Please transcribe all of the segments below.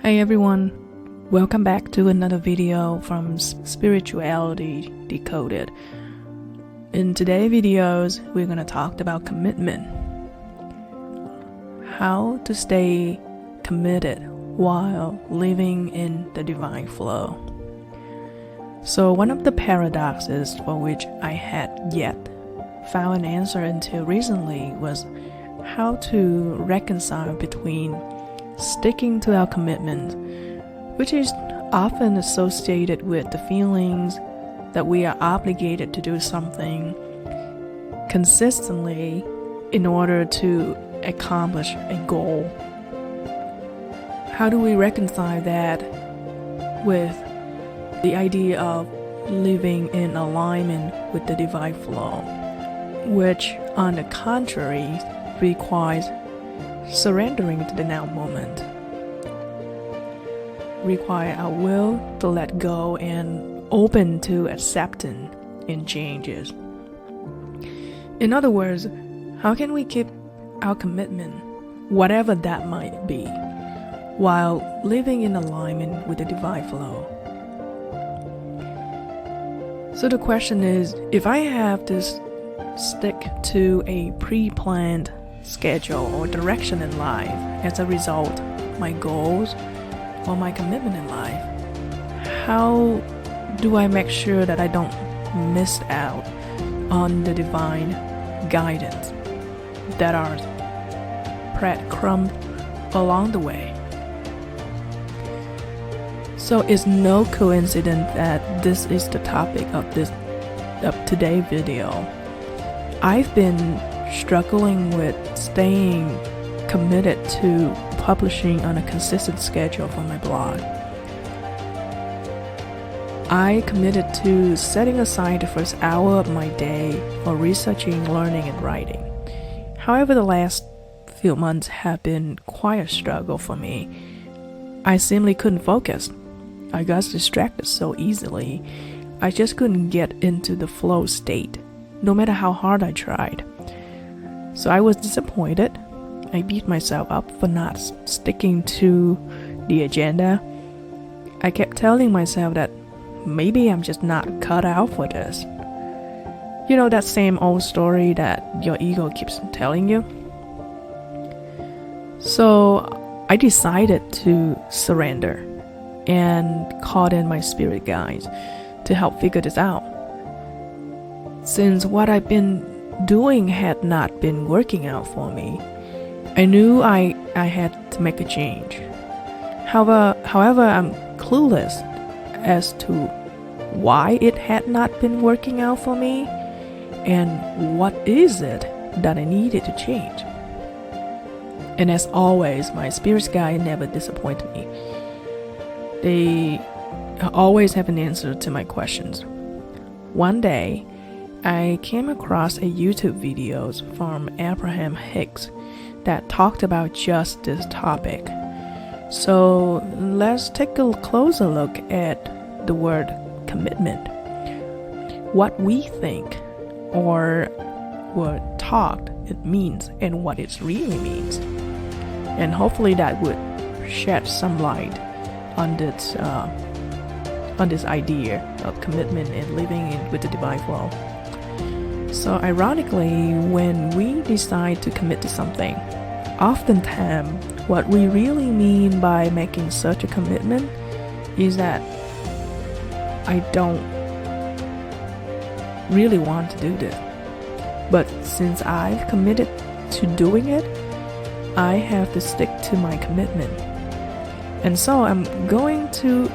Hey everyone, welcome back to another video from Spirituality Decoded. In today's videos, we're going to talk about commitment. How to stay committed while living in the divine flow. So one of the paradoxes for which I had yet found an answer until recently was how to reconcile between sticking to our commitment, which is often associated with the feelings that we are obligated to do something consistently in order to accomplish a goal. How do we reconcile that with the idea of living in alignment with the divine flow, which on the contrary requires surrendering to the now moment, require our will to let go and open to acceptance in changes. In other words, how can we keep our commitment, whatever that might be, while living in alignment with the divine flow? So the question is, if I have to stick to a pre-planned schedule or direction in life as a result, my goals or my commitment in life, how do I make sure that I don't miss out on the divine guidance that are breadcrumbs along the way? So it's no coincidence that this is the topic of today's video. I've been struggling with staying committed to publishing on a consistent schedule for my blog. I committed to setting aside the first hour of my day for researching, learning, and writing. However, the last few months have been quite a struggle for me. I simply couldn't focus. I got distracted so easily. I just couldn't get into the flow state, no matter how hard I tried. So I was disappointed. I beat myself up for not sticking to the agenda. I kept telling myself that maybe I'm just not cut out for this. You know, that same old story that your ego keeps telling you? So I decided to surrender and called in my spirit guides to help figure this out. Since what I've been doing had not been working out for me, I knew I had to make a change. However, I'm clueless as to why it had not been working out for me and what is it that I needed to change. And as always, my spirit guide never disappoint me. They always have an answer to my questions. One day, I came across a YouTube videos from Abraham Hicks that talked about just this topic. So let's take a closer look at the word commitment. What we think or were taught it means and what it really means. And hopefully that would shed some light on this idea of commitment and living with the divine flow. So ironically, when we decide to commit to something, oftentimes what we really mean by making such a commitment is that I don't really want to do this. But since I've committed to doing it, I have to stick to my commitment. And so I'm going to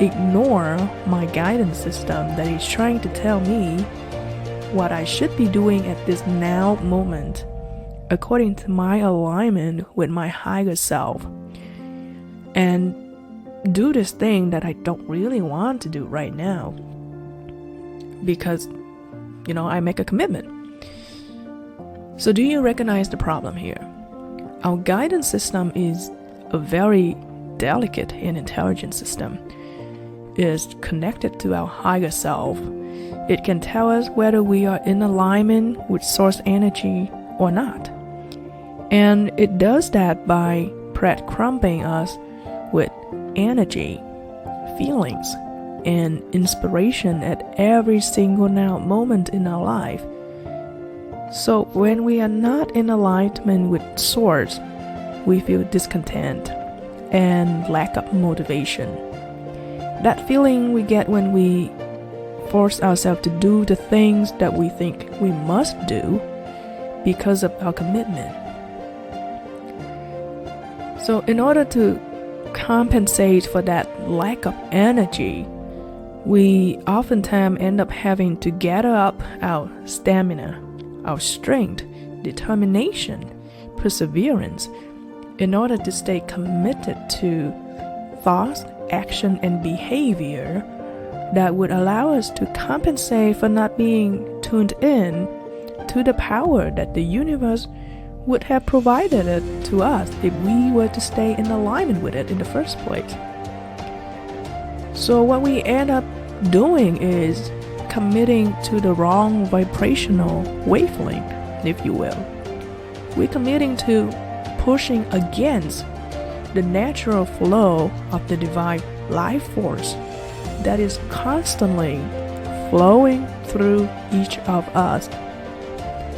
ignore my guidance system that is trying to tell me what I should be doing at this now moment, according to my alignment with my higher self, and do this thing that I don't really want to do right now because, I make a commitment. So do you recognize the problem here? Our guidance system is a very delicate and intelligent system. It is connected to our higher self. It can tell us whether we are in alignment with source energy or not. And it does that by breadcrumbing us with energy, feelings, and inspiration at every single now moment in our life. So when we are not in alignment with Source, we feel discontent and lack of motivation. That feeling we get when we force ourselves to do the things that we think we must do because of our commitment. So in order to compensate for that lack of energy, we oftentimes end up having to gather up our stamina, our strength, determination, perseverance, in order to stay committed to thoughts, action, and behavior that would allow us to compensate for not being tuned in to the power that the universe would have provided it to us if we were to stay in alignment with it in the first place. So what we end up doing is committing to the wrong vibrational wavelength, if you will. We're committing to pushing against the natural flow of the divine life force that is constantly flowing through each of us.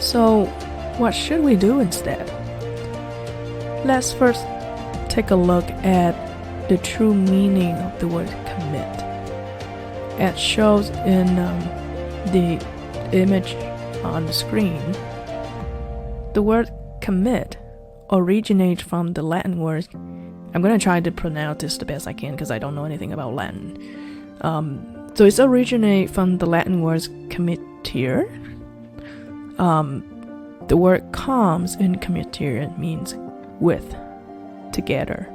So what should we do instead? Let's first take a look at the true meaning of the word commit. As shows in the image on the screen, the word commit originates from the Latin word. I'm going to try to pronounce this the best I can because I don't know anything about Latin. So it's originates from the Latin words committere. The word comes in committere means with, together.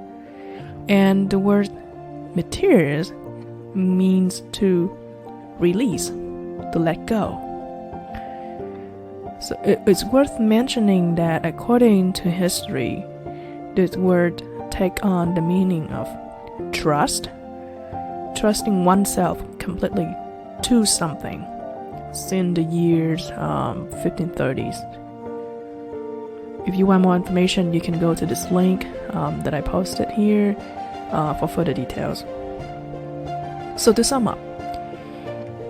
And the word mittere means to release, to let go. So it's worth mentioning that according to history, this word take on the meaning of trust, trusting oneself completely to something since the years 1530s. If you want more information, you can go to this link that I posted here for further details. So to sum up,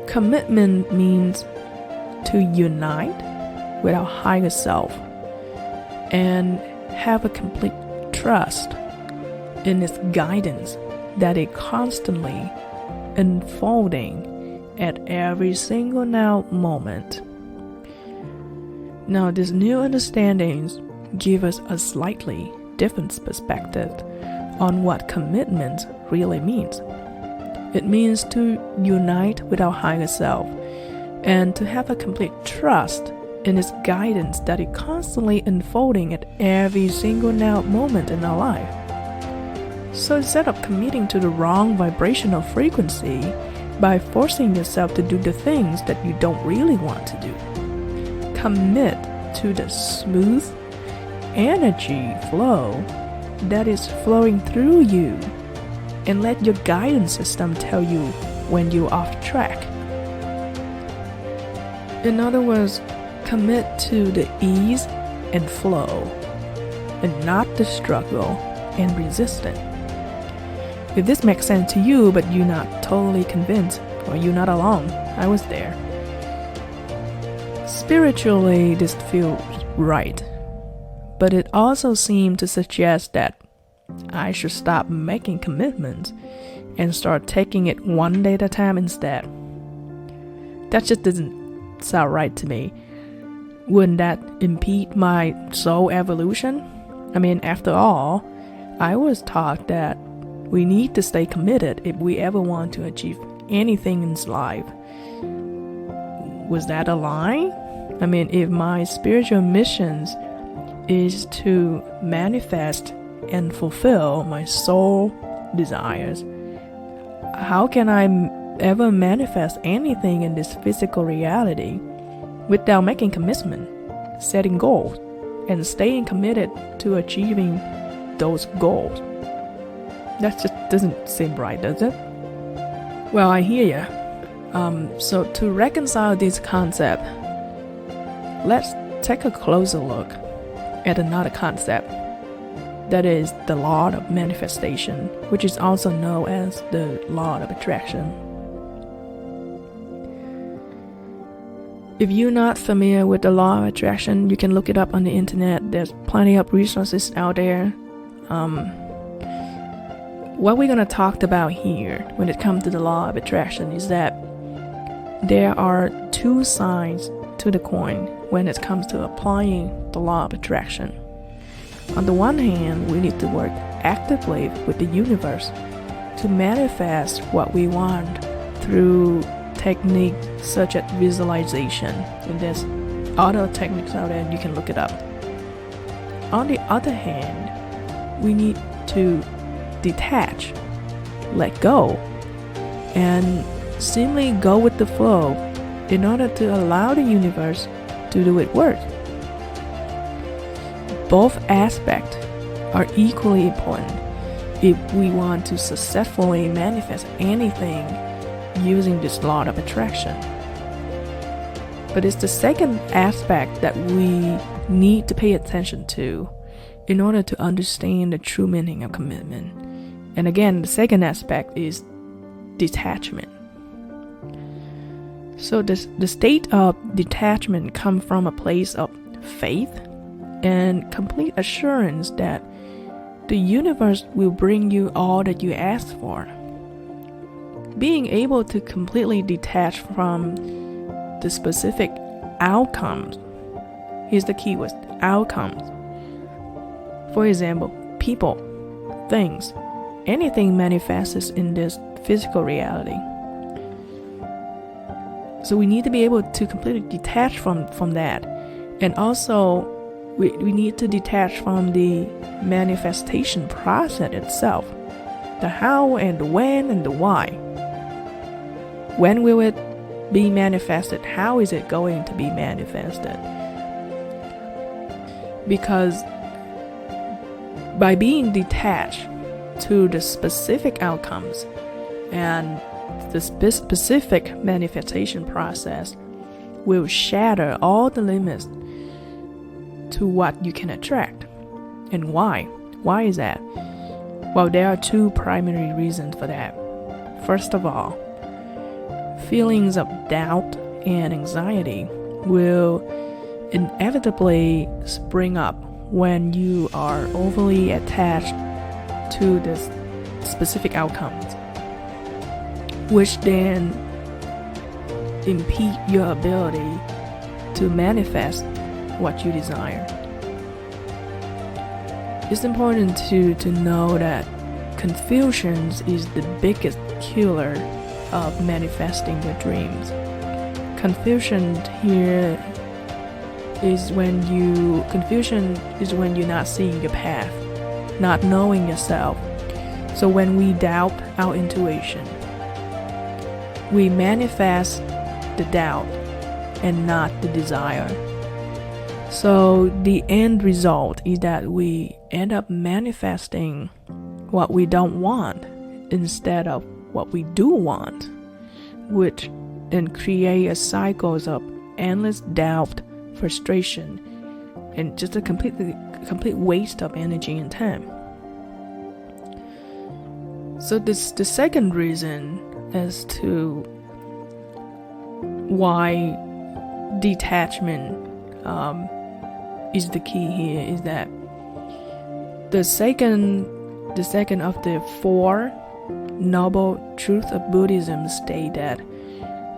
commitment means to unite with our higher self and have a complete trust in its guidance that is constantly unfolding at every single now moment. Now, these new understandings give us a slightly different perspective on what commitment really means. It means to unite with our higher self and to have a complete trust in its guidance that is constantly unfolding at every single now moment in our life. So instead of committing to the wrong vibrational frequency by forcing yourself to do the things that you don't really want to do, commit to the smooth energy flow that is flowing through you and let your guidance system tell you when you're off track. In other words, commit to the ease and flow and not the struggle and resistance. If this makes sense to you but you're not totally convinced, or you're not alone, I was there. Spiritually, this feels right, but it also seemed to suggest that I should stop making commitments and start taking it one day at a time instead. That just doesn't sound right to me. Wouldn't that impede my soul evolution? I mean, after all, I was taught that we need to stay committed if we ever want to achieve anything in life. Was that a lie? I mean, if my spiritual missions is to manifest and fulfill my soul desires, how can I ever manifest anything in this physical reality without making commitment, setting goals, and staying committed to achieving those goals? That just doesn't seem right, does it? Well, I hear you. So to reconcile this concept, let's take a closer look at another concept That is the law of manifestation, which is also known as the law of attraction. If you're not familiar with the law of attraction, you can look it up on the internet. There's plenty of resources out there. What we're going to talk about here when it comes to the law of attraction is that there are two sides to the coin when it comes to applying the law of attraction. On the one hand, we need to work actively with the universe to manifest what we want through techniques such as visualization. And there's other techniques out there, and you can look it up. On the other hand, we need to detach, let go, and simply go with the flow in order to allow the universe to do its work. Both aspects are equally important if we want to successfully manifest anything using this law of attraction. But it's the second aspect that we need to pay attention to in order to understand the true meaning of commitment. And again, the second aspect is detachment. So the state of detachment comes from a place of faith and complete assurance that the universe will bring you all that you ask for. Being able to completely detach from the specific outcomes. Here's the key word: outcomes. For example, people, things, anything manifests in this physical reality. So we need to be able to completely detach from that. And also, we need to detach from the manifestation process itself. The how and the when and the why. When will it be manifested? How is it going to be manifested? Because by being detached to the specific outcomes and the specific manifestation process will shatter all the limits to what you can attract. And why? Why is that? Well, there are two primary reasons for that. First of all, feelings of doubt and anxiety will inevitably spring up when you are overly attached to this specific outcomes, which then impede your ability to manifest what you desire. It's important to know that confusion is the biggest killer of manifesting your dreams. Confusion is when you're not seeing your path, not knowing yourself. So when we doubt our intuition, we manifest the doubt and not the desire. So the end result is that we end up manifesting what we don't want instead of what we do want, which then create a cycles of endless doubt, frustration, and just a complete waste of energy and time. So the second reason as to why detachment is the key here is that the second of the four noble truths of Buddhism state that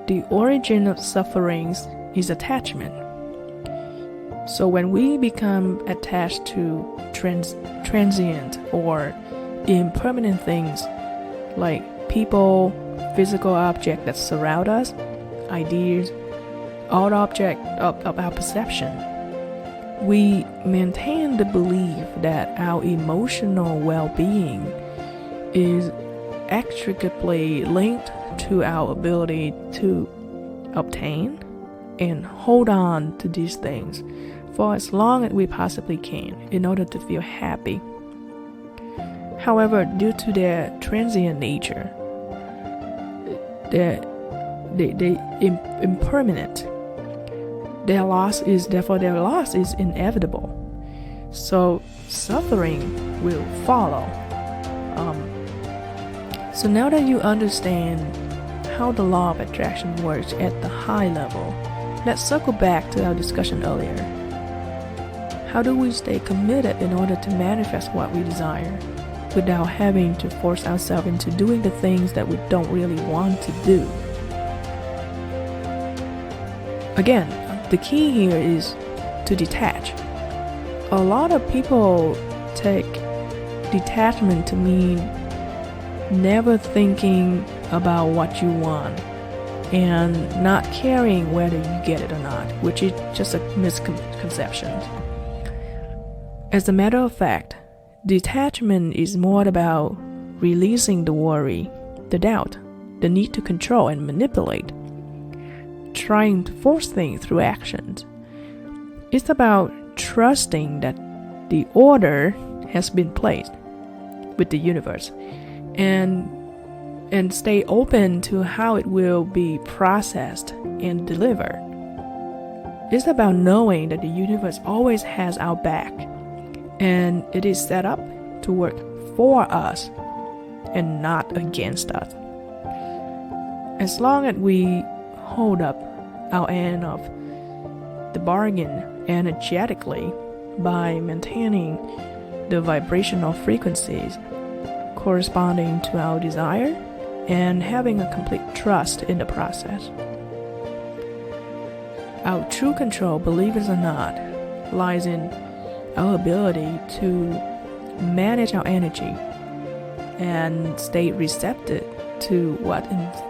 the origin of sufferings is attachment. So when we become attached to transient or impermanent things like people, physical objects that surround us, ideas, all objects of our perception, we maintain the belief that our emotional well-being is inextricably linked to our ability to obtain and hold on to these things for as long as we possibly can in order to feel happy. However, due to their transient nature, they're impermanent. Their loss is inevitable. So suffering will follow. So now that you understand how the law of attraction works at the high level, let's circle back to our discussion earlier. How do we stay committed in order to manifest what we desire without having to force ourselves into doing the things that we don't really want to do? Again, the key here is to detach. A lot of people take detachment to mean never thinking about what you want and not caring whether you get it or not, which is just a misconception. As a matter of fact, detachment is more about releasing the worry, the doubt, the need to control and manipulate, trying to force things through actions. It's about trusting that the order has been placed with the universe and stay open to how it will be processed and delivered. It's about knowing that the universe always has our back and it is set up to work for us and not against us. As long as we hold up our end of the bargain energetically by maintaining the vibrational frequencies corresponding to our desire and having a complete trust in the process. Our true control, believe it or not, lies in our ability to manage our energy and stay receptive to what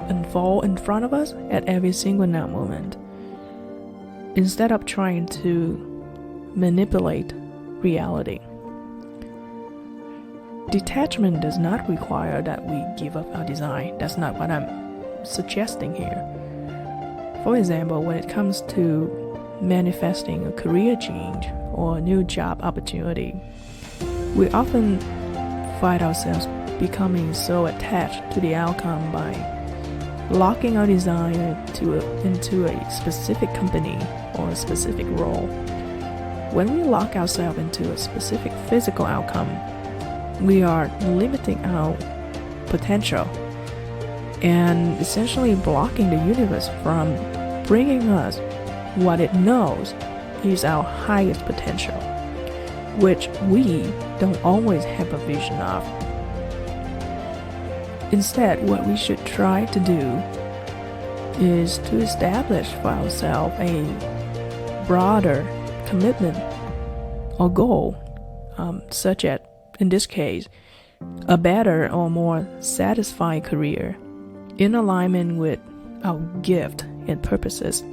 unfolds in front of us at every single now moment, instead of trying to manipulate reality. Detachment does not require that we give up our desire. That's not what I'm suggesting here. For example, when it comes to manifesting a career change or a new job opportunity, we often find ourselves becoming so attached to the outcome by locking our desire into a specific company or a specific role. When we lock ourselves into a specific physical outcome, we are limiting our potential and essentially blocking the universe from bringing us what it knows is our highest potential, which we don't always have a vision of. Instead, what we should try to do is to establish for ourselves a broader commitment or goal, such as, in this case, a better or more satisfying career in alignment with our gift and purposes.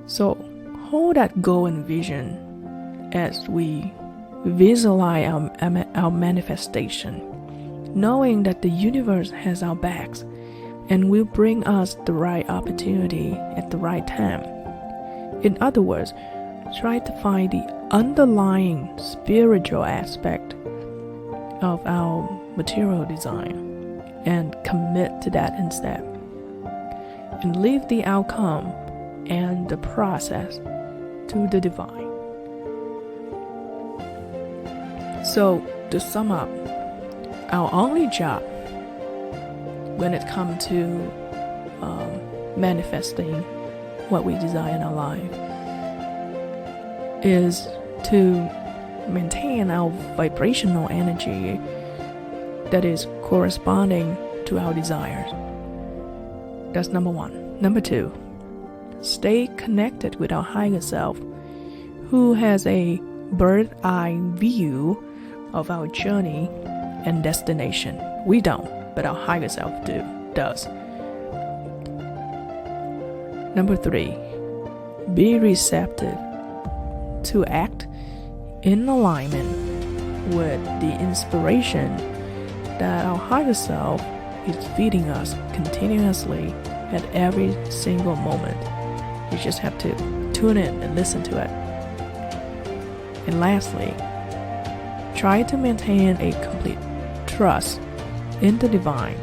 So hold that goal and vision as we visualize our manifestation, knowing that the universe has our backs and will bring us the right opportunity at the right time. In other words, try to find the underlying spiritual aspect of our material design and commit to that instead, and leave the outcome and the process to the divine. So, to sum up, our only job when it comes to manifesting what we desire in our life is to maintain our vibrational energy that is corresponding to our desires. That's number one. Number two, stay connected with our higher self, who has a bird's eye view of our journey and destination. We don't, but our higher self does. Number three, be receptive to act in alignment with the inspiration that our higher self is feeding us continuously at every single moment. You just have to tune in and listen to it. And lastly, try to maintain a complete trust in the divine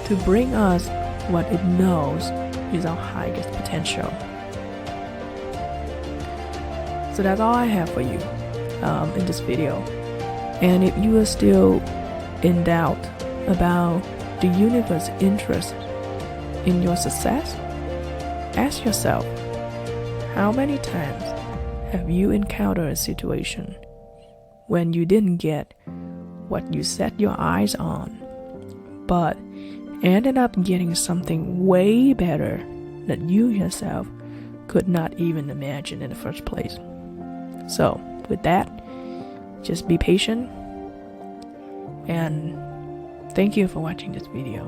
to bring us what it knows is our highest potential. So that's all I have for you in this video. And if you are still in doubt about the universe's interest in your success, ask yourself, how many times have you encountered a situation when you didn't get what you set your eyes on, but ended up getting something way better that you yourself could not even imagine in the first place? So with that, just be patient, and thank you for watching this video.